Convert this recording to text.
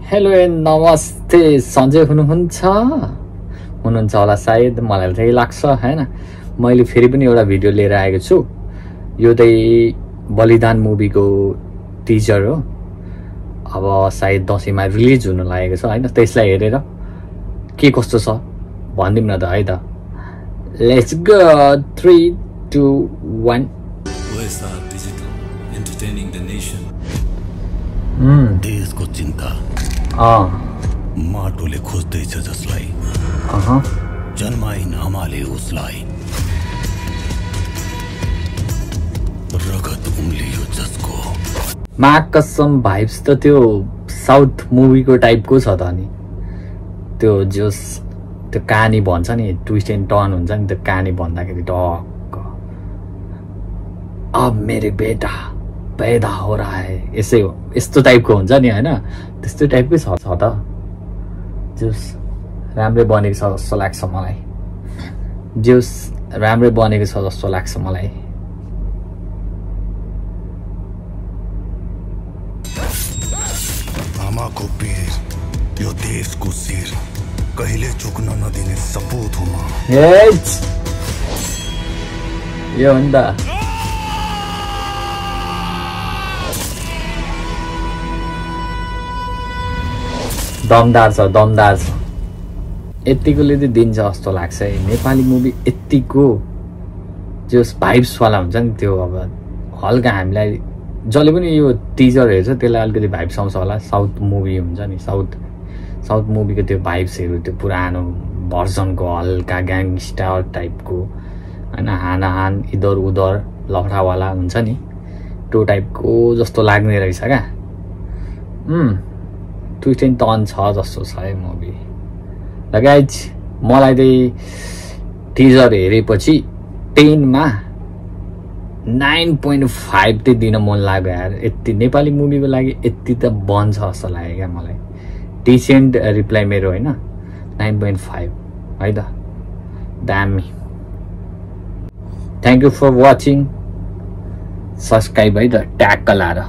hello and नमस्ते सञ्जय हुनुहुन्छ होला सायद मलाई त्यही लाग्छ हैन मैले फेरि पनि एउटा भिडियो लिएर आएको छु यो चाहिँ बलिदान मुभीको टिजर हो अब सायद दशैंमा रिलिज हुन लागेको छ हैन त्यसलाई हेरेर के कस्तो छ भन्दिम न त है त let's go 3 2 1 OSR Digital entertaining the nation देशको चिन्ता माटोले खोज्दैछ जसलाई जन्माइन आमाले उसलाई रगत उम्लियो जसको माग कसम भाइब्स त त्यो साउथ मुभीको टाइपको छ त नि त्यो जोस त्यो कहानी भन्छ नि ट्विस्ट एन्ड टर्न हुन्छ नि त्यो कहानी भन्दाखेरि टक्क अब मेरे बेटा पैदा हो रहा है यसै हो यस्तो टाइपको हुन्छ नि हैन त्यस्तो टाइपकै छ त जोस राम्रै बनेको छ जस्तो लाग्छ मलाई जोस राम्रै बनेको छ जस्तो लाग्छ मलाई आमाको पीर यो देशको शिर कहिले चुक्न नदिने सपूत हुँ म यो हो नि त दमदार छ यतिकोले चाहिँ दिन्छ जस्तो लाग्छ है नेपाली मुभी यतिको जोस भाइब्स वाला हुन्छ नि त्यो अब हल्का हामीलाई जसले पनि यो टिजर हेर्छ त्यसलाई अलिकति भाइब्स आउँछ होला साउथ मुभी हुन्छ नि साउथ मुभीको त्यो भाइब्सहरू त्यो पुरानो भर्जनको हल्का ग्याङस्टर टाइपको हैन हानाहान इधर उधर लफडावाला हुन्छ नि त्यो टाइपको जस्तो लाग्ने रहेछ क्या ट्विस्ट एन्ड टर्न छ जस्तो छ है मुभी ल गाइज मलाई चाहिँ टिजर हेरेपछि 10 मा 9.5 चाहिँ दिन मन लाग्यो यार यति नेपाली मुभीको लागि यति त बन्छ जस्तो लाग्यो क्या मलाई डिसेन्ट रिप्लाई मेरो हैन 9.5 है त दामी thank you for watching subscribe है त ट्याग लाएर